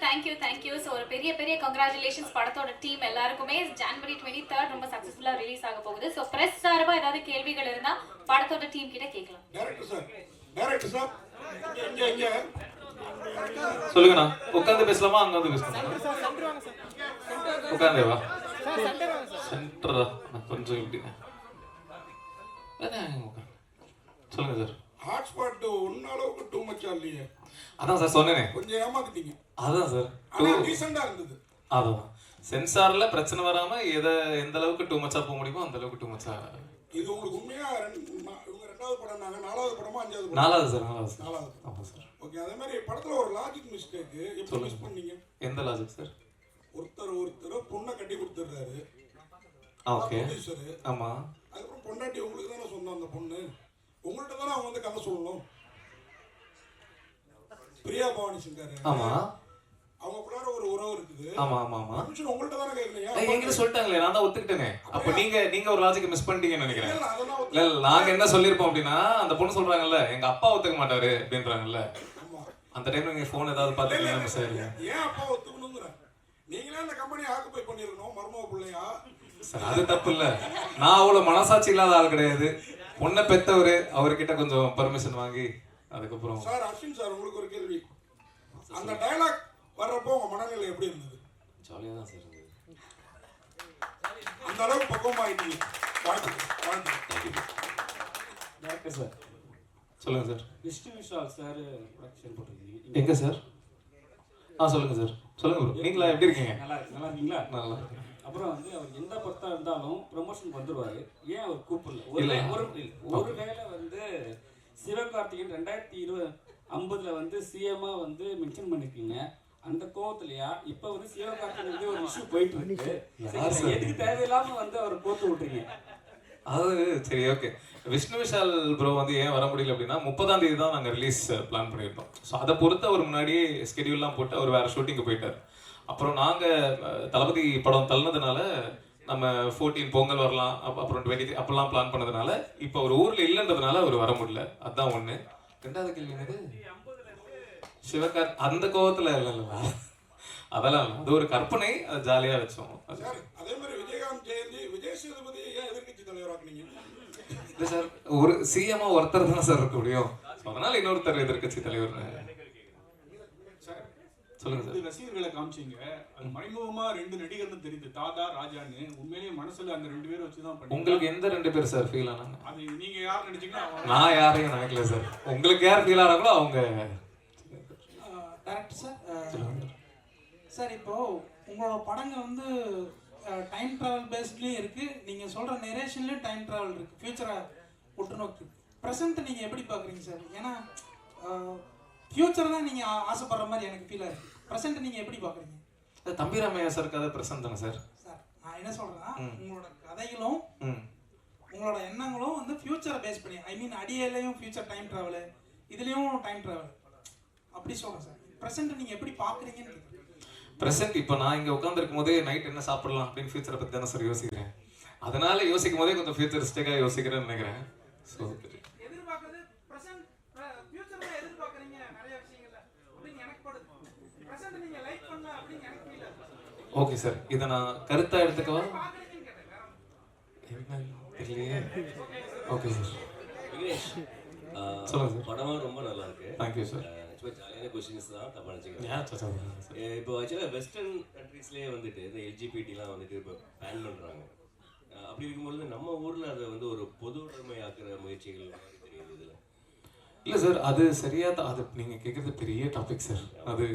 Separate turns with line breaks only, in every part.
Thank you. So ஒரு பெரிய பெரிய கங்க்ராச்சுலேஷன்ஸ் படத்தோட டீம் எல்லாருக்குமே. ஜனவரி 23 ரொம்ப சக்ஸஸ்ஃபுல்லா ரிலீஸ் ஆக போகுது. ஸோ பிரஸ் சார்பா ஏதாவது கேள்விகள் இருந்தா படத்தோட டீம் கிட்ட கேட்கலாம்.
டைரக்டர் சார் இங்க
சொல்லுங்கண்ணா. உட்காந்து பேசலாமா அங்க வந்து பேசலாமா? உட்காந்தே வா. சென்டரா கொஞ்சம் இப்படி சொல்லுங்க சார்.
ஹாட்ஸ்பாட் ஒன்ன அளவுக்கு டூ மச்சா இல்லையே?
அதான் சார் சொன்னேனே,
கொஞ்சம் ஏமாத்திட்டீங்க.
அதான் சார்
டீசெண்டா இருந்தது.
அதான் சென்சார்ல பிரச்சனை வராம எந்த அளவுக்கு டூ மச்சா போக முடியுமோ அந்த அளவுக்கு டூ மச்சா.
இது உங்களுக்கு உண்மையா இவங்க ரெண்டாவது படம், நாங்க நாலாவது படமா அஞ்சாவது படம்?
நாலாவது சார்.
நாலாவது.
ஆமா சார்.
ஓகே. அதே மாதிரி படத்துல ஒரு லாஜிக் மிஸ்டேக் எப்படி மிஸ் பண்ணீங்க?
எந்த லாஜிக் சார்?
ஒருத்தர் பொண்ணை கட்டி கொடுத்துறாரு.
ஓகே. ஆமா.
அதுக்கப்புறம் பொண்டாட்டி உங்களுக்கு தானே சொந்தம். அந்த பொண்ணு உங்கள்கிட்ட தானே அவங்க வந்து கதை சொல்லணும். பிரியா பவானி சங்கர்.
ஆமா.
அவங்க கூட ஒரு உறவு இருக்குது.
ஆமா ஆமா ஆமா.
பர்மிஷன் உங்கள்ட்ட தானே கேக்குறீங்க.
என்கிட்ட சொல்லிட்டாங்களே, நான் தான் ஒத்துக்கிட்டேனே. அப்ப நீங்க ஒரு லாஜிக் மிஸ் பண்ணிட்டீங்கன்னு நினைக்கிறேன். இல்ல நாங்க என்ன சொல்லிருப்போம் அப்படின்னா, அந்த பொண்ணு சொல்றாங்கல்ல எங்க அப்பா ஒத்துக்க மாட்டாரு அப்படின்றாங்கல்ல, அந்த டைம்ல நீங்க போன் ஏதாவது பாத்துட்டீங்கன்னா மிஸ் ஆயிருங்க.
ஏன் அப்பா ஒத்துக்கணும்ங்கற? நீங்களே அந்த கம்பெனி ஆக்குபை பண்ணிரணும் மர்மோ புள்ளையா.
சார் அது தப்பு இல்ல. நான் அவ்வளவு மனசாட்சி இல்லாத ஆள் கிடையாது. பொண்ணை பெத்தவரு, அவர்கிட்ட கொஞ்சம் பர்மிஷன் வாங்கி அதுக்கப்புறம்.
சார் அஸ்வின் சார், உங்களுக்கு ஒரு கேள்வி. அந்த டயலாக் வர்றப்போ உங்க மனநிலை எப்படி இருந்தது?
ஜாலியா தான் சார் இருந்தது.
அந்த அளவுக்கு பக்குவமாயிட்டீங்க.
டாக்டர் சார்
சொல்லுங்க sir.
Vishnu Vishal sir production போட்டிருக்கீங்க.
எங்க சார்? சொல்லுங்க சார். சொல்லுங்க ப்ரோ. நீங்களா எப்படி இருக்கீங்க?
நல்லா இருக்கீங்களா?
நல்லா இருக்கேன்.
அப்புறம் வந்து அவர் எந்த படத்தா இருந்தாலும் ப்ரமோஷன் வந்துருவாரு. ஏன் அவர் கூப்பிடல? ஒரு வேளை வந்து சிவகார்த்திகேயன் 2050 வந்து சிஎம்மா வந்து மென்ஷன் பண்ணிருக்கீங்க. அந்த கோவத்திலயா இப்ப வந்து சிவகார்த்திகேயன் வந்து ஒரு இஷ்யூ போயிட்டு இருக்கு. எதுக்கு தேவையில்லாம வந்து அவர் கோத்து விட்டுறீங்க?
அது சரி, ஓகே. விஷ்ணு விஷால் ப்ரோ வந்து ஏன் வர முடியல அப்படின்னா 30ஆம் தேதி தான் நாங்கள் ரிலீஸ் பிளான் பண்ணியிருந்தோம். ஸோ அதை பொறுத்து அவர் முன்னாடி ஸ்கெடியூல்லாம் போட்டு அவர் வேற ஷூட்டிங்கு போயிட்டார். அப்புறம் நாங்கள் தளபதி படம் தள்ளினதுனால நம்ம 14 பொங்கல் வரலாம், அப்புறம் 20 அப்பெல்லாம் பிளான் பண்ணதுனால இப்போ அவர் ஊரில் இல்லைன்றதுனால அவர் வர முடியல. அதுதான் ஒன்று. ரெண்டாவது கேள்வி என்னது? சிவகார் அந்த கோவத்தில் இல்லைல்ல, அதெல்லாம் இல்லை. அது ஒரு கற்பனை, அதை ஜாலியாக வச்சோம்.
அதே மாதிரி விஜயகாந்த் ஜெயந்தி, விஜய் சேதுபதி ஏன் எதிர்கட்சி தலைவராக்குனீங்க?
இல்லை சார், ஒரு சிஎம்மா ஒருத்தர் தான் சார் இருக்க முடியும். அதனால இன்னொருத்தர் எதிர்கட்சி தலைவர். சொல்லுங்க சார்.
ரசிகர்களை காமிச்சீங்க, அது மறைமுகமா 2 நடிகர்னு தெரியுது, தாதா ராஜான்னு. உண்மையிலேயே மனசுல அந்த 2 பேரை வச்சு தான் பண்ணீங்க.
உங்களுக்கு எந்த 2 பேர் சார் ஃபீல் ஆனாங்க?
அது நீங்க யார் நினைச்சீங்கன்னா?
நான் யாரையும் நினைக்கல சார். உங்களுக்கு யார் ஃபீல் ஆனாங்களோ அவங்க.
Director sir. சார் இப்போ உங்களோட படங்கள் வந்து டைம் டிராவல் பேஸ்ட்லயும் இருக்கு, நீங்க சொல்ற நரேஷன்லயும் டைம் டிராவல் இருக்கு, ஃபியூச்சரை உற்றுநோக்கு. ப்ரெசென்ட் நீங்க எப்படி பாக்குறீங்க சார்? ஏன்னா ஃபியூச்சர் தான் நீங்க ஆசைப்படுற மாதிரி எனக்கு ஃபீல் ஆகுது. ப்ரெசென்ட் நீங்க எப்படி பாக்குறீங்க?
தம்பி ராமையா சார் கதை ப்ரெசென்ட் தானே சார்?
சார் நான் என்ன சொல்றேன்னா, உங்களோட கதைகளும் உங்களோட எண்ணங்களும் வந்து ஃபியூச்சரை பேஸ் பண்ணி, ஐ மீன் அடியிலையும் ஃபியூச்சர் டைம் டிராவல், இதுலயும் டைம் டிராவல், அப்படி சொல்றேன் சார். ப்ரெசென்ட் நீங்க எப்படி பாக்குறீங்கன்னு கேட்குறேன்.
ப்ரெசென்ட் இப்போ நான் இங்கே உட்காந்துருக்கும் போதே நைட் என்ன சாப்பிடலாம் அப்படின்னு ஃபியூச்சரை பற்றி தானே சார் யோசிக்கிறேன். அதனால யோசிக்கும் போதே கொஞ்சம் ஃபியூச்சரிஸ்டிக்காக யோசிக்கிறேன்னு நினைக்கிறேன். ஸோ
எதிர்பார்க்கறது ப்ரெசென்ட், ஃபியூச்சர்ல எதிர்பார்க்கறீங்க நிறைய விஷயங்கள்ல அப்படின்னு எனக்கு படுது. ப்ரெசென்ட் நீங்க லைக் பண்ண அப்படின்னு எனக்கு ஃபீல் ஆகுது.
ஓகே சார், இதை நான் கருத்தாக எடுத்துக்கவா? தெரியலையே. Okay sir. சொல்லுங்க சார்.
படமும் ரொம்ப நல்லா இருக்கு.
Thank you sir.
ஜாலியான கொஸ்டின்ஸ் தான், தப்பா நினைச்சுக்கோங்க. இப்போ ஆக்சுவலாக வெஸ்டர்ன் கண்ட்ரீஸ்லேயே வந்துட்டு இந்த எல்ஜிபிடிலாம் வந்துட்டு இப்போ பேன் பண்ணுறாங்க. அப்படி இருக்கும்பொழுது நம்ம ஊரில் அதை வந்து ஒரு பொது உடைமை ஆக்குற முயற்சிகள் மாதிரி தெரியுது இதில்.
இல்லை சார், அது சரியா தான். அது நீங்கள் கேட்குறது பெரிய டாபிக் சார். அது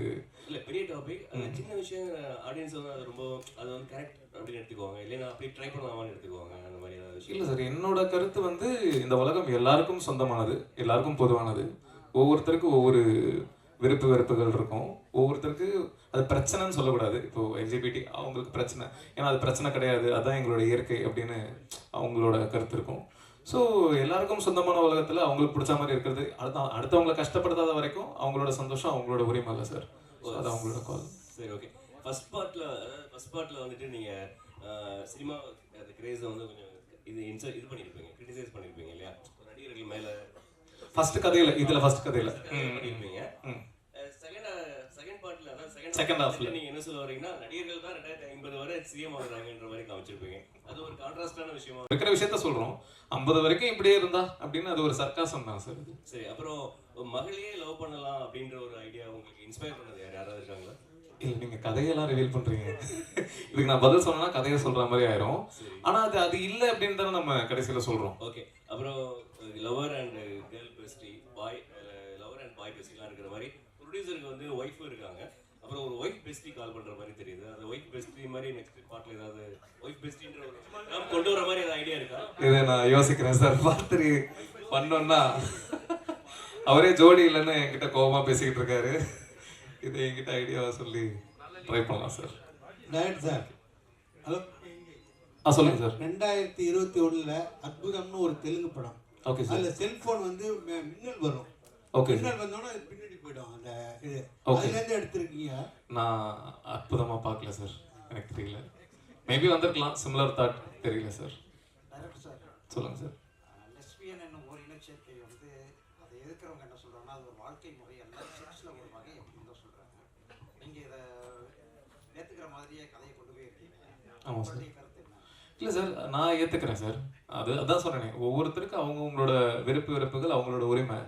இல்லை பெரிய டாபிக், அது சின்ன விஷயம். ஆடியன்ஸ் வந்து அது ரொம்ப அது வந்து கரெக்ட் அப்படின்னு எடுத்துக்குவாங்க, இல்லைன்னா அப்படி ட்ரை பண்ணலாமான்னு எடுத்துக்குவாங்க. அந்த மாதிரி ஏதாவது விஷயம்
இல்லை சார், என்னோட கருத்து வந்து இந்த உலகம் எல்லாருக்கும் சொந்தமானது, எல்லாருக்கும் பொதுவானது. ஒவ்வொருத்தருக்கும் ஒவ்வொரு விருப்பு வெறுப்புகள் இருக்கும். ஒவ்வொருத்தருக்கு அது பிரச்சனைன்னு சொல்லக்கூடாது. இப்போது எல்ஜிபிடி அவங்களுக்கு பிரச்சனை, ஏன்னா அது பிரச்சனை கிடையாது, அதுதான் எங்களோட இயற்கை அப்படின்னு அவங்களோட கருத்து இருக்கும். ஸோ எல்லாருக்கும் சொந்தமான உலகத்தில் அவங்களுக்கு பிடிச்ச மாதிரி இருக்கிறது, அடுத்தவங்களை கஷ்டப்படுத்தாத வரைக்கும் அவங்களோட சந்தோஷம் அவங்களோட உரிமை இல்லை சார். அது அவங்களோட கால்.
சரி, ஓகே. ஃபர்ஸ்ட் பார்ட்டில் வந்துட்டு நீங்கள் சினிமா அந்த கிரேஸை வந்து கொஞ்சம் இது பண்ணியிருப்பீங்க, கிரிட்டிசைஸ் பண்ணியிருப்பீங்க இல்லையா? நடிகர்கள் மேலே ஃபர்ஸ்ட் கதையில், இதில் ஃபர்ஸ்ட் கதையில் பண்ணியிருப்பீங்க. செகண்ட் பார்ட்டில், அதான் செகண்ட்
Second half ல.
நீங்க என்ன சொல்ல வரீங்கன்னா நடிகர்கள் தான் 2050 வரை சிஎம் ஆகுறாங்கன்ற மாதிரி காமிச்சிருப்பீங்க. அது ஒரு கான்ட்ராஸ்டான விஷயமா
இருக்கிற விஷயத்த சொல்றோம். 50 வரைக்கும் இப்படியே இருந்தா அப்படின்னு அது ஒரு சர்க்காசம் தான் சார்.
சரி, அப்புறம் மகளையே லவ் பண்ணலாம் அப்படின்ற ஒரு ஐடியா உங்களுக்கு இன்ஸ்பயர் பண்ணது யாராவது இருக்காங்களா?
இல்ல நீங்க கதையெல்லாம் ரிவீல் பண்றீங்க. இதுக்கு நான் பதில் சொன்னா கதையை சொல்ற மாதிரி ஆயிரும். ஆனா அது இல்ல அப்படின்னு தானே நம்ம கடைசியில சொல்றோம்.
ஓகே, அப்புறம் lover and girl bestie lover and boy பெஸ்டிலாம் இருக்கிற மாதிரி ப்ரொடியூசருக்கு வந்து ஒய்ஃபும் இருக்காங்க. அப்புறம் ஒரு ஒய்ஃப் பெஸ்டி கால் பண்ற மாதிரி தெரியுது. அந்த ஒய்ஃப் பெஸ்டி மாதிரி நெக்ஸ்ட் பார்ட்ல ஏதாவது ஒய்ஃப் பெஸ்டின்ற ஒரு டேர்ம் கொண்டு வர மாதிரி ஏதாவது ஐடியா இருக்கா?
இதை நான் யோசிக்கிறேன் சார். பார்த்து பண்ணோம்னா அவரே ஜோடி இல்லைன்னு என்கிட்ட கோபமா பேசிக்கிட்டு இருக்காரு. இதை என்கிட்ட ஐடியாவா சொல்லி ட்ரை பண்ணலாம் சார்.
சார் ஹலோ
சொல்லுங்க சார்.
2021 அற்புதம்னு ஒரு தெலுங்கு படம்.
Okay sir.
அதுல செல்போன் வந்து மின்னல் வரும்.
ஓகே
மின்னல் வந்தோன்னா அது பின்னாடி போயிடும். அந்த இது அதுலேருந்து எடுத்துருக்கீங்க.
நான் அற்புதமா பார்க்கல சார், எனக்கு தெரியல. மேபி வந்திருக்கலாம், சிமிலர் தாட், தெரியல சார்.
டைரக்டர் சார்
சொல்லுங்க சார்.
லெஸ்பியன் என்னும் ஒரு இனச்சேர்க்கை வந்து அதை எதிர்க்கிறவங்க என்ன சொல்றாங்கன்னா அது ஒரு வாழ்க்கை முறை அல்ல, செக்ஸ்ல ஒரு வகை அப்படின்னு தான் சொல்றாங்க. நீங்க இதை ஏத்துக்கிற மாதிரியே கதையை கொண்டு போய் இருக்கீங்க.
ஆமாம் சார்.
கருத்து என்ன?
இல்லை சார், நான் ஏற்றுக்கிறேன் சார். அதான் சொல்கிறேனே, ஒவ்வொருத்தருக்கும் அவங்களோட விருப்பு வெறுப்புகள் அவங்களோட உரிமை.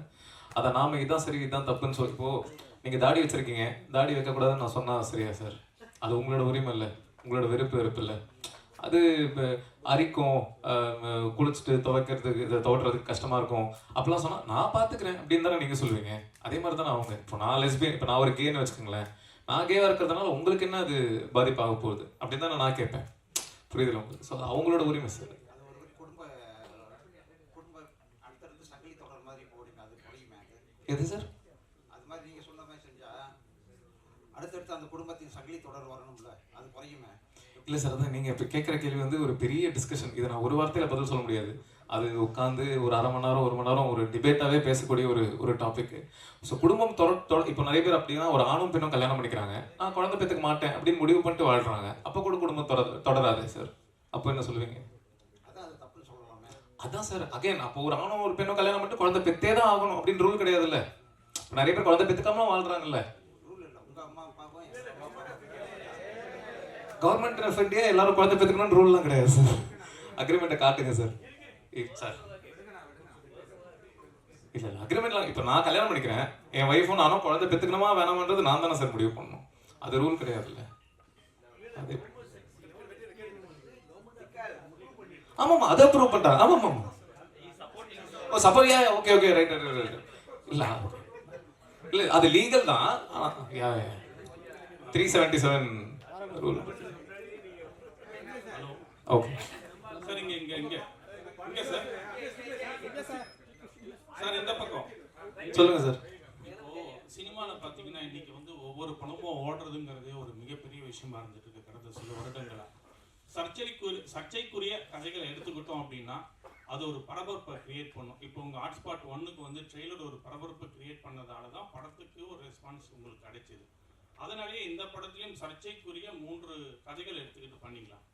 அதை நாம இதான் சரி இதான் தப்புன்னு சொல்லி, இப்போ நீங்கள் தாடி வச்சுருக்கீங்க, தாடி வைக்கக்கூடாதுன்னு நான் சொன்னால் சரியா சார்? அது உங்களோட உரிமை இல்லை, உங்களோட விருப்பு வெறுப்பு இல்லை. அது இப்போ அரிக்கும், குளிச்சுட்டு துவைக்கிறதுக்கு இதை துவட்டுறதுக்கு கஷ்டமாக இருக்கும் அப்படிலாம் சொன்னால் நான் பார்த்துக்கிறேன் அப்படின்னு தானே நீங்கள் சொல்லுவீங்க. அதே மாதிரி தானே அவங்க. இப்போ நான் லெஸ்பியன், இப்போ நான் ஒரு கேன்னு வச்சுக்கோங்களேன், நான் கேவாக இருக்கிறதுனால உங்களுக்கு என்ன அது பாதிப்பாக போகுது அப்படின்னு தானே நான் கேட்பேன். புரியுதுல உங்களுக்கு? ஸோ அவங்களோட உரிமை சார்.
அது ஒரு குடும்ப அடுத்தடுத்து சங்கிலி தொடர் மாதிரி போடுங்க, அது குறையுமே.
எது சார்?
அது மாதிரி நீங்க சொன்ன மாதிரி செஞ்சா அடுத்தடுத்து அந்த குடும்பத்தின் சங்கிலி தொடர் வரணும்ல, அது குறையுமே.
இல்லை சார், அதான் நீங்கள் இப்போ கேட்குற கேள்வி வந்து ஒரு பெரிய டிஸ்கஷன். இதை நான் ஒரு வார்த்தையில் பதில் சொல்ல முடியாது. அது உட்காந்து ஒரு அரை மணி நேரம் 1 மணி நேரம் ஒரு டிபேட்டாகவே பேசக்கூடிய ஒரு டாபிக். ஸோ குடும்பம் இப்போ நிறைய பேர் அப்படின்னா ஒரு ஆணும் பெண்ணும் கல்யாணம் பண்ணிக்கிறாங்க, நான் குழந்தை பெற்றுக்க மாட்டேன் அப்படின்னு முடிவு பண்ணிட்டு வாழ்கிறாங்க. அப்போ கூட குடும்பம் தொடராது சார். அப்போ என்ன சொல்லுவீங்க?
அதான் அது தப்புன்னு சொல்லலாமே.
அதான் சார், அகைன் அப்போ ஒரு ஆணும் ஒரு பெண்ணும் கல்யாணம் பண்ணிட்டு குழந்தை பெற்றே தான் ஆகணும் அப்படின்னு ரூல் கிடையாதுல்ல. நிறைய பேர் குழந்தை பெற்றுக்காமலாம் வாழ்கிறாங்கல்ல.
ரூல் இல்லை, உங்க அம்மா அப்பாவும் எங்க அம்மா அப்பாவும்
கவர்மெண்ட் ரெஃபண்டியா எல்லாரும் குழந்தை பெற்றுக்கணும்னு ரூல்லாம் கிடையாது சார். அக்ரிமெண்ட்டை காட்டுங்க சார். சார் இல்லை அக்ரிமெண்ட்லாம் இப்போ நான் கல்யாணம் பண்ணிக்கிறேன், என் ஒய்ஃபும் நானும் குழந்தை பெற்றுக்கணுமா வேணாமன்றது நான் தானே சார் முடிவு பண்ணணும். அது ரூல் கிடையாதுல்ல. அது ஆமாம்மா, அதை அப்ரூவ் பண்ணிட்டாங்க. ஆமாம்மா, ஓ சப்போர்ட். Okay right. இல்லை இல்லை அது லீகல் தான். 377 ரூல். ஓகே
சார் இங்க சார் இந்த பக்கம்
சொல்லுங்க சார்.
இப்போ சினிமாவில் பார்த்தீங்கன்னா இன்னைக்கு வந்து ஒவ்வொரு படமும் ஓடுறதுங்கிறதே ஒரு மிகப்பெரிய விஷயமா இருந்துட்டு இருக்கு கடந்த சில வருடங்களா. சர்ச்சைக்குரிய கதைகளை எடுத்துக்கிட்டோம் அப்படின்னா அது ஒரு பரபரப்பை கிரியேட் பண்ணும். இப்போ உங்கள் ஹாட்ஸ்பாட் 1க்கு வந்து ட்ரெய்லர் ஒரு பரபரப்பை கிரியேட் பண்ணதால தான் படத்துக்கு ஒரு ரெஸ்பான்ஸ் உங்களுக்கு கிடைச்சிது. அதனாலேயே இந்த படத்துலையும் சர்ச்சைக்குரிய 3 கதைகள் எடுத்துக்கிட்டு பண்ணிக்கலாம்.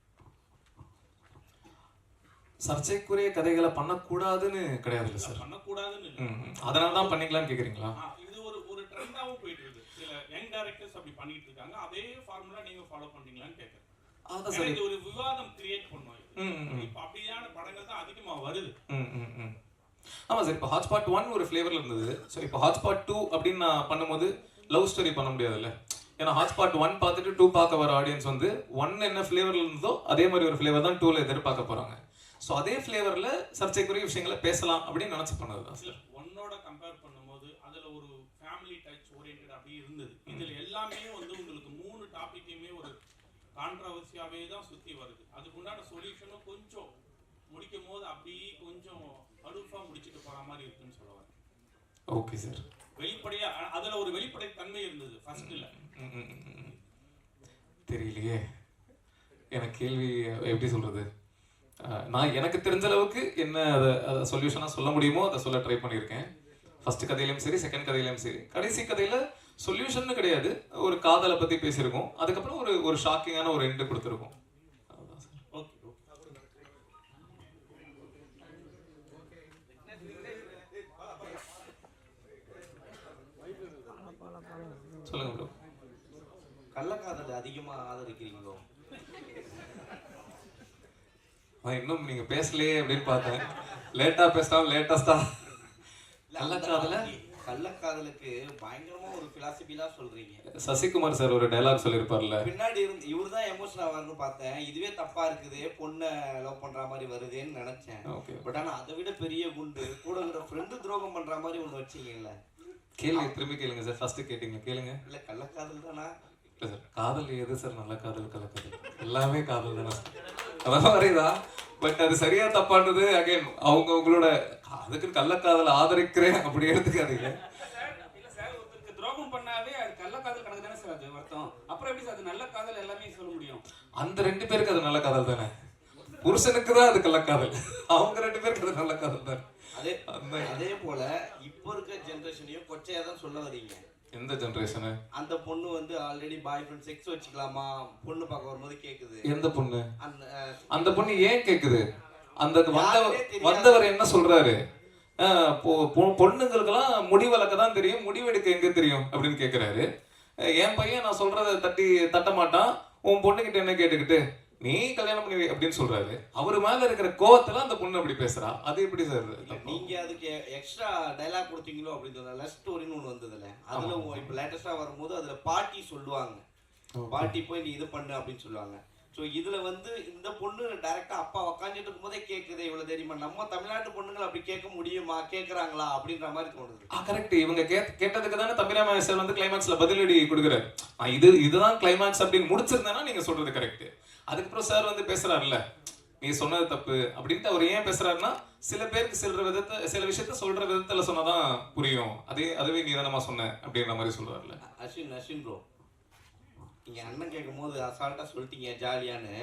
சர்ச்சைக்குரிய கதைகளை பண்ணக்கூடாதுன்னு கிடையாது சார்.
பண்ணக்கூடாதுன்னு
அதனால தான் பண்ணிக்கலாம்னு கேட்குறீங்களா?
இது ஒரு ட்ரெண்டாகவும் போயிட்டு இருக்கு. சில யங் டைரக்டர்ஸ் அப்படி பண்ணிட்டு இருக்காங்க. அதே ஃபார்முலா நீங்க ஃபாலோ பண்றீங்களான்னு கேட்குறேன்.
அதான் சார்,
இது ஒரு விவாதம் கிரியேட் பண்ணுவோம். இப்போ அப்படியான படங்கள் தான் அதிகமாக வருது.
ஆமாம் சார். இப்போ ஹாட்ஸ்பாட் 1 ஒரு ஃப்ளேவரில் இருந்தது. ஸோ இப்போ ஹாட்ஸ்பாட் 2 அப்படின்னு நான் பண்ணும்போது லவ் ஸ்டோரி பண்ண முடியாதுல்ல. ஏன்னா ஹாட்ஸ்பாட் 1 பார்த்துட்டு 2 பார்க்க வர ஆடியன்ஸ் வந்து 1 என்ன ஃப்ளேவரில் இருந்ததோ அதே மாதிரி ஒரு ஃப்ளேவர் தான் 2ல எதிர்பார்க்க போகிறாங்க. ஸோ அதே ஃப்ளேவரில் சர்ச்சைக்குரிய விஷயங்களை பேசலாம் அப்படின்னு நினச்சி பண்ணது தான் சார்.
ஒன்னோட கம்பேர் பண்ணும்போது அதில் ஒரு ஃபேமிலி டச் ஓரியன்ட் அப்படி இருந்தது. இதில் எல்லாமே வந்து உங்களுக்கு 3 டாபிக்கையுமே ஒரு கான்ட்ரவர்சியாகவே தான் சுற்றி வருது. அதுக்கு உண்டான சொல்யூஷனும் கொஞ்சம் முடிக்கும் போது அப்படியே கொஞ்சம் அலுஃபாக முடிச்சுட்டு போகிற மாதிரி இருக்குன்னு சொல்ல வரேன்.
Okay sir.
வெளிப்படையாக அதில் ஒரு வெளிப்படை தன்மை இருந்தது ஃபர்ஸ்ட்டில்.
தெரியலையே, எனக்கு கேள்வி எப்படி சொல்கிறது. நான் எனக்கு தெரிஞ்ச அளவுக்கு என்ன அதை சொல்யூஷனாக சொல்ல முடியுமோ அதை சொல்ல ட்ரை பண்ணியிருக்கேன். ஃபர்ஸ்ட் கதையிலையும் சரி, செகண்ட் கதையிலையும் சரி. கடைசி கதையில் சொல்யூஷன் கிடையாது, ஒரு காதலை பற்றி பேசியிருக்கோம். அதுக்கப்புறம் ஒரு ஷாக்கிங்கான ஒரு எண்டு கொடுத்துருக்கோம். அதுதான் சார்.
ஓகே
சொல்லுங்க ப்ரோ.
கள்ளக்காதல் அதிகமா ஆதரிக்கிறீங்களோ?
இன்னும் நீங்க பேசலையே அப்படின்னு பார்த்தேன். லேட்டா பேசினாலும் லேட்டஸ்டா
கள்ளக்காதலுக்கு பயங்கரமா ஒரு பிலாசபிலாம் சொல்றீங்க.
சசிகுமார் சார் ஒரு டயலாக் சொல்லியிருப்பார்ல,
பின்னாடி இருந்து இவர் தான் எமோஷனல் ஆவார்னு பார்த்தேன். இதுவே தப்பா இருக்குது, பொண்ணை லவ் பண்ற மாதிரி வருதுன்னு நினைச்சேன். பட் ஆனா அதை விட பெரிய குண்டு கூட இருக்கிற ஃப்ரெண்டு துரோகம் பண்ற மாதிரி ஒண்ணு வச்சீங்கல்ல.
கேளுங்க, திரும்பி கேளுங்க சார். ஃபர்ஸ்ட் கேட்டீங்க கேளுங்க.
இல்ல கள்ளக்காதல் தானா?
இல்ல சார், காதல் எது சார்? நல்ல காதல், கள்ளக்காதல் எல்லாமே காதல் தானே அதான் மாதிரிதான். பட் அது சரியா தப்பானது அகைன் அவங்க உங்களோட அதுக்கு கள்ளக்காதல் ஆதரிக்கிறேன் அப்படி எடுத்துக்காதீங்க.
இல்ல சார், ஒருத்தருக்கு துரோகம் பண்ணாவே அது கள்ளக்காதல் கணக்கு தானே சார் அது அர்த்தம். அப்புறம் எப்படி சார் அது நல்ல காதல் எல்லாமே சொல்ல முடியும்?
அந்த 2 பேருக்கு அது நல்ல காதல் தானே. புருஷனுக்கு தான் அது கள்ளக்காதல், அவங்க 2 பேருக்கு அது நல்ல காதல் தானே.
அதே போல இப்போ இருக்க ஜெனரேஷனையும் கொச்சையா தான் சொல்ல வரீங்க.
எந்த ஜெனரேஷனு?
அந்த பொண்ணு வந்து ஆல்ரெடி பாய் ஃப்ரெண்ட் செக்ஸ் வச்சுக்கலாமா பொண்ணு பார்க்க வரும்போது கேக்குது.
எந்த பொண்ணு? அந்த பொண்ணு ஏன் கேக்குது? அந்த வந்தவர் என்ன சொல்றாரு? பொண்ணுங்களுக்கெல்லாம் முடிவளக்க தான் தெரியும், முடிவெடுக்க எங்க தெரியும் அப்படின்னு கேக்குறாரு. என் பையன் நான் சொல்றதை தட்ட மாட்டான், உன் பொண்ணுகிட்ட என்ன கேட்டுக்கிட்டு நீ கல்யாணம் பண்ணி அப்படின்னு சொல்றாரு. அவரு மேல இருக்கிற கோவத்துல அந்த பொண்ணு அப்படி பேசுறா. அது எப்படி சார்?
நீங்க அதுக்கு எக்ஸ்ட்ரா டயலாக் கொடுத்தீங்களோ அப்படின்னு லவ் ஸ்டோரின்னு ஒன்று வந்ததுல, அதுல இப்போ லேட்டஸ்டா வரும்போது அதுல பாட்டி சொல்லுவாங்க, பாட்டி போய் நீ இது பண்ணு அப்படின்னு சொல்லுவாங்க. ஸோ இதுல வந்து இந்த பொண்ணு டைரக்டா அப்பா உக்காந்துட்டு இருக்கும் போதே கேட்குது, இவ்வளவு தெரியுமா நம்ம தமிழ்நாட்டு பொண்ணுங்களை அப்படி கேட்க முடியுமா, கேட்கறாங்களா அப்படின்ற மாதிரி தோணுது.
கரெக்ட். இவங்க கேட்டதுக்கு தானே தம்பிராம சார் வந்து கிளைமேக்ஸ்ல பதிலடி கொடுக்குறாரு. இதுதான் கிளைமேக்ஸ் அப்படின்னு முடிச்சிருந்தேன்னா நீங்க சொல்றது கரெக்ட். அதுக்கப்புறம் சார் வந்து பேசுறாருல்ல, நீ சொன்னது தப்பு அப்படின்ட்டு அவர் ஏன் பேசுறாருன்னா, சில பேருக்கு சில விஷயத்த சொல்ற விதத்துல சொன்னாதான் புரியும், அதுவே நீ தானமா சொன்ன அப்படின்ற மாதிரி சொல்றாருல்ல.
அஸ்வின் ப்ரோ, நீங்க அண்ணன் கேட்கும் போது அசால்ட்டா சொல்லிட்டீங்க ஜாலியான்னு.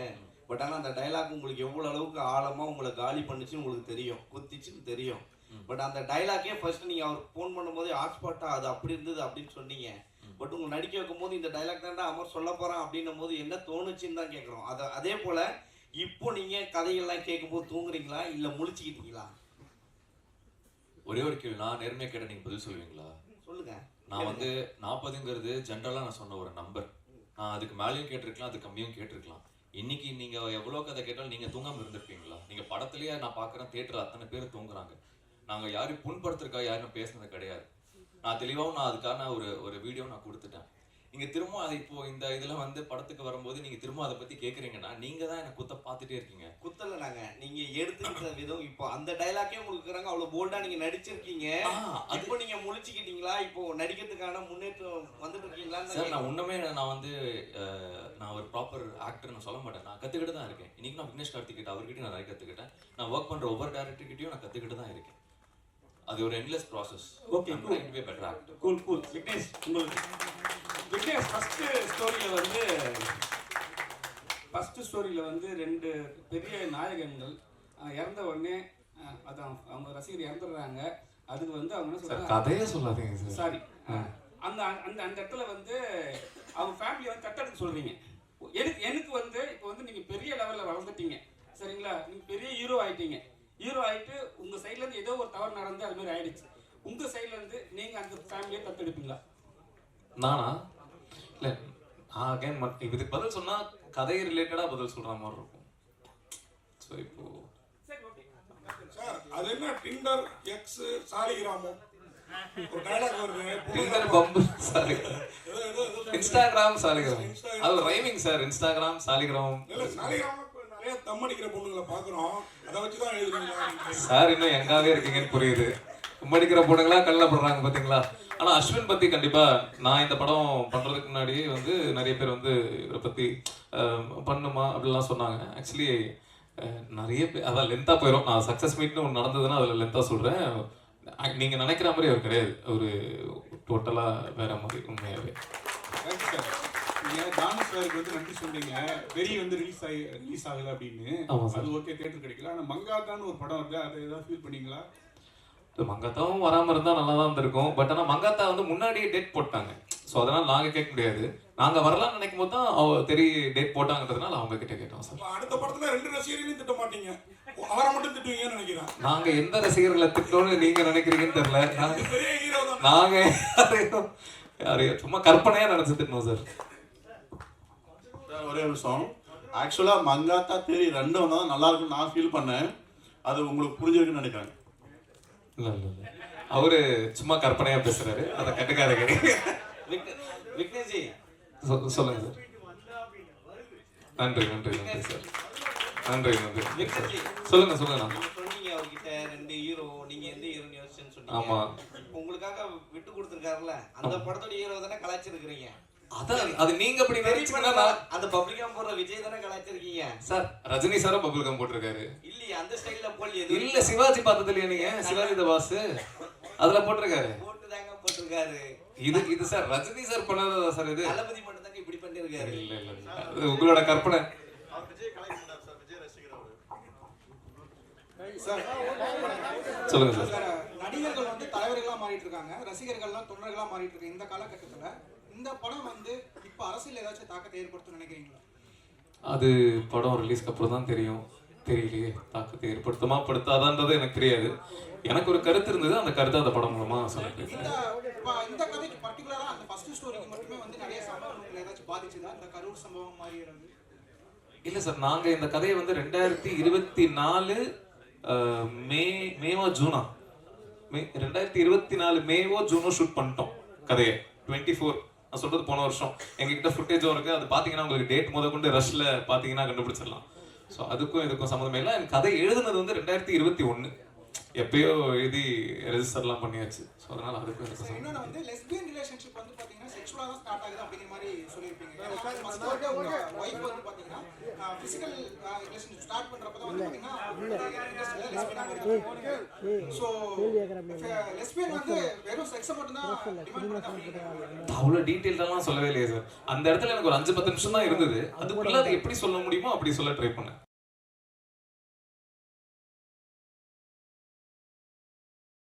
பட் ஆனா அந்த டைலாக் உங்களுக்கு எவ்வளவு அளவுக்கு ஆழமா உங்களை காலி பண்ணுச்சுன்னு உங்களுக்கு தெரியும், குத்திச்சுன்னு தெரியும். பட் அந்த டைலாக்கே ஃபர்ஸ்ட் நீங்க அவர் போன் பண்ணும்போது ஹாட்ஸ்பாட்டா அது அப்படி இருந்தது அப்படின்னு சொன்னீங்க. பட் உங்க நடிக்க வைக்கும் போது இந்த டைலாக் தான்டா அமர் சொல்ல போறான் அப்படின்னும் போது என்ன தோணுச்சுன்னு தான் கேட்குறோம். அதே போல இப்போ நீங்க கதைகள்லாம் கேட்கும்போது தூங்குறீங்களா இல்ல முழிச்சுக்கிட்டீங்களா?
ஒரே ஒரு கேள்வி, நான் நேர்மையாக கேட்ட நீங்க பதில் சொல்லுவீங்களா?
சொல்லுங்க.
நான் வந்து 40ங்கிறது ஜென்ரலா நான் சொன்ன ஒரு நம்பர். நான் அதுக்கு மேலேயும் கேட்டிருக்கலாம், அது கம்மியும் கேட்டிருக்கலாம். இன்னைக்கு நீங்க எவ்வளவு கதை கேட்டாலும் நீங்க தூங்காம இருந்திருப்பீங்களா? நீங்க படத்துலயே நான் பாக்குறேன், தியேட்டர்ல அத்தனை பேர் தூங்குறாங்க. நாங்க யாரும் புண்படுத்துறதுக்கா யாரும் பேசுனது கிடையாது. நான் தெளிவாகவும் நான் அதுக்கான ஒரு வீடியோ நான் கொடுத்துட்டேன். நீங்க திரும்ப அதை இப்போ இந்த இதுல வந்து படத்துக்கு வரும்போது நீங்க திரும்ப அதை பத்தி கேக்குறீங்கன்னா நீங்க தான் என்ன குத்த பார்த்துட்டே இருக்கீங்க.
குத்தல நாங்க, நீங்க எடுத்துக்கிட்ட விதம் இப்போ அந்த டைலாக்கே உங்களுக்கு இருக்கிறாங்க, அவ்வளவு போல்டா நீங்க நடிச்சிருக்கீங்க. இப்போ நீங்க முழிச்சுக்கிட்டீங்களா? இப்போ நடிக்கிறதுக்கான முன்னேற்றம் வந்துட்டு இருக்கீங்களா?
சார் நான் உண்மையே நான் வந்து நான் ஒரு ப்ராப்பர் ஆக்டர்னு சொல்ல மாட்டேன், நான் கத்துக்கிட்டு தான் இருக்கேன். இன்னைக்கு நான் விக்னேஷ் கார்த்திகிட்ட அவர்கிட்ட நான் நிறைய கத்துக்கிட்டேன். நான் ஒர்க் பண்ற ஒவ்வொரு டைரக்டர்கிட்டயும் நான் கத்துக்கிட்டு தான் இருக்கேன். அது ஒரு endless process.
Okay,
better actor.
Cool. Vignesh, உங்களுக்கு விக்னேஷ் ஃபர்ஸ்ட் ஸ்டோரியில வந்து 2 பெரிய நாயகங்கள் இறந்த உடனே அதான் அவங்க ரசிகர் இறந்துடுறாங்க. அதுக்கு வந்து அவங்க என்ன சொல்றாங்க,
கதையே சொல்லாதீங்க
சாரி, அந்த அந்த அந்த இடத்துல வந்து அவங்க ஃபேமிலியை வந்து தத்தெடுக்க சொல்றீங்க. எனக்கு வந்து இப்போ வந்து நீங்க பெரிய லெவல்ல வளர்ந்துட்டீங்க, சரிங்களா? நீங்க பெரிய ஹீரோ ஆயிட்டீங்க. ஹீரோ ஆயிட்டு உங்க சைட்ல இருந்து ஏதோ ஒரு தவறு நடந்து அது மாதிரி ஆயிடுச்சு. உங்க சைட்ல இருந்து நீங்க அந்த ஃபேமிலியை தத்தெடுப்பீங்களா?
நானா? இல்ல, அகைன் இதுக்கு பதில் சொன்னா கதை ரிலேட்டடா பதில் சொல்ற மாதிரி இருக்கும். ஸோ இப்போ
சார் அது என்ன டிண்டர் எக்ஸ் சாலிகிராமம் ஒரு டயலாக் வருது.
Tinder pump sorry, Instagram Saligram, அது ரைமிங் சார். இன்ஸ்டாகிராம் சாலிகிராம்
இல்ல, சாலிகிராமம் நிறைய தம் அடிக்கிற பொண்ணுங்களை பாக்குறோம், அதை வச்சுதான் எழுதுறீங்களா
சார்? இன்னும் எங்காவே இருக்கீங்கன்னு புரியுது. தம் அடிக்கிற பொண்ணுங்களா கல்லப்படுறாங்க பாத்தீங்களா? ஆனா அஸ்வின் பத்தி கண்டிப்பா நான் இந்த படம் பண்றதுக்கு முன்னாடியே வந்து நிறைய பேர் வந்து இவரை பத்தி பண்ணுமா அப்படிலாம் சொன்னாங்க. ஆக்சுவலி நிறைய பேர் அதான் லென்த்தா போயிடும். நான் சக்சஸ் மீட்னு ஒன்று நடந்ததுன்னா அதில் லென்த்தா சொல்றேன். நீங்க நினைக்கிற மாதிரி அவர் கிடையாது, ஒரு டோட்டலா வேற மாதிரி உண்மையாவே.
நீங்க தானு சாருக்கு வந்து நன்றி சொல்றீங்க, வெறி வந்து ரிலீஸ் ஆகல அப்படின்னு. அது ஓகே, தியேட்டர் கிடைக்கல. ஆனா மங்காத்தான்னு ஒரு படம் வருது, அதை ஏதாவது ஃபீல் பண்ணீங்களா?
மங்காத்தாவும் வராம இருந்தா நல்லா தான் இருந்திருக்கும். பட் ஆனா மங்காத்தா வந்து முன்னாடியே டேட் போட்டாங்க. ஸோ அதனால நாங்க கேட்க முடியாது. நாங்க வரலாம்னு நினைக்கும் போது தான் தெரிய டேட் போட்டாங்கிறதுனால அவங்க கிட்ட கேட்டோம் சார்.
அடுத்த படத்துல 2 ரசிகர்களையும் திட்ட மாட்டீங்க, அவரை மட்டும் திட்டுவீங்கன்னு நினைக்கிறேன்.
நாங்க எந்த ரசிகர்களை திட்டோம்னு நீங்க நினைக்கிறீங்கன்னு தெரியல. நாங்க யாரையும் சும்மா கற்பனையா நினைச்சு திட்டணும் சார்.
ஒரே நிமிஷம். ஆக்சுவலாக மங்காத்தா தேரி ரெண்டும் வந்தால் நல்லா இருக்கும்னு நான் ஃபீல் பண்ணேன். அது உங்களுக்கு புரிஞ்சிருக்குன்னு நினைக்கிறேன்.
இல்லை இல்லை இல்லை அவரு சும்மா கற்பனையாக பேசுறாரு, அதை கட்டுக்காரங்க.
விக்னேஷ்ஜி
சொல்லுங்க சார். நன்றி நன்றி நன்றி சார். நன்றி நன்றி
விக்னேஷ்ஜி
சொல்லுங்க சொல்லுங்க.
சொன்னீங்க அவர்கிட்ட 2 ஹீரோ, நீங்க எந்த ஹீரோன்னு யோசிச்சுன்னு சொன்னீங்க.
ஆமா.
உங்களுக்காக விட்டு கொடுத்துருக்காருல்ல, அந்த படத்தோட ஹீரோ தானே கலாய்ச்சிருக்கிறீங்க.
அதான் அது நீங்க அப்படி நினைச்சீங்கன்னா
அந்த பப்ளிக்கா போடுற விஜய் தானே கலாய்ச்சிருக்கீங்க.
சார் ரஜினி சாரும் பபுள் கம் போட்டிருக்காரு.
இல்லையே அந்த ஸ்டைல்ல போடல.
இல்ல சிவாஜி பார்த்தது இல்லையா நீங்க? சிவாஜி த பாஸ் அதுல போட்டிருக்காரு.
போட்டுதாங்க போட்டிருக்காரு.
இது சார் ரஜினி சார் பண்ணாததா சார் இது?
தளபதி மட்டும் தாங்க இப்படி பண்ணிருக்காரு.
இல்ல இல்ல அது உங்களோட கற்பனை. சொல்லுங்க சார்.
நடிகர்கள் வந்து தலைவர்களா மாறிட்டு இருக்காங்க, ரசிகர்கள்லாம் தொண்டர்களா மாறிட்டு இருக்காங்க. இந்த காலகட்டத்துல இந்த படம் வந்து இப்ப அரசியல் ஏதாச்சும் தாக்கத்தை ஏற்படுத்தும் நினைக்கிறீங்களா?
அது படம் ரிலீஸ்க்கு அப்புறம் தான் தெரியும். தெரியலையே தாக்கத்தை ஏற்படுத்துமா படுத்தாதான்றது எனக்கு தெரியாது. எனக்கு ஒரு கருத்து இருந்தது, அந்த கருத்தை அந்த படம் மூலமா சொல்லிட்டேன்.
இந்த கதைக்கு பர்டிகுலரா அந்த ஃபர்ஸ்ட் ஸ்டோரிக்கு மட்டுமே வந்து நிறைய சம்பவங்கள் ஏதாச்சும் பாதிச்சுதா? இந்த கரூர் சம்பவம் மாதிரி இருந்து
இல்ல சார், நாங்க இந்த கதையை வந்து 2024 மேவா ஜூனா 2024 மேவோ ஜூனோ ஷூட் பண்ணிட்டோம் கதையை. 24 நான் சொல்றது போன வருஷம். எங்ககிட்ட ஃபுட்டேஜும் இருக்கு, அது பாத்தீங்கன்னா உங்களுக்கு டேட் முத கொண்டு ரஷ்ல பாத்தீங்கன்னா கண்டுபிடிச்சிடலாம். ஸோ அதுக்கும் இதுக்கும் சம்மந்தமே இல்லை. எனக்கு கதை எழுதுனது வந்து 2021 எப்பயோ எழுதி ரெஜிஸ்டர்லாம் பண்ணியாச்சு. ஸோ அதனால அதுக்கும் இதுக்கும்
இன்னொன்று வந்து லெஸ்பியன் ரிலேஷன்ஷிப் வந்து பார்த்தீங்கன்னா செக்ஷுவலாக தான் ஸ்டார்ட் ஆகுது அப்படிங்கிற மாதிரி சொல்லியிருப்பீங்க. ஃபர்ஸ்ட் உங்க ஒய்ஃப் வந்து பார்த்தீங்கன்னா ஃபிசிக்கல் ரிலேஷன்ஷிப் ஸ்டார்ட் பண்ணுறப்ப தான் வந்து பார்த்தீங்கன்னா ஸோ லெஸ்பியன் வந்து வெறும் செக்ஸை மட்டும் தான் டிமாண்ட் பண்ணுறாங்க.
அவ்வளோ டீட்டெயில்டெல்லாம் சொல்லவே இல்லையே சார். அந்த இடத்துல எனக்கு ஒரு 5-10 நிமிஷம் தான் இருந்தது. அதுக்குள்ள அதை எப்படி சொல்ல முடியுமோ அப்படி சொல்ல ட்ரை பண்ணேன்.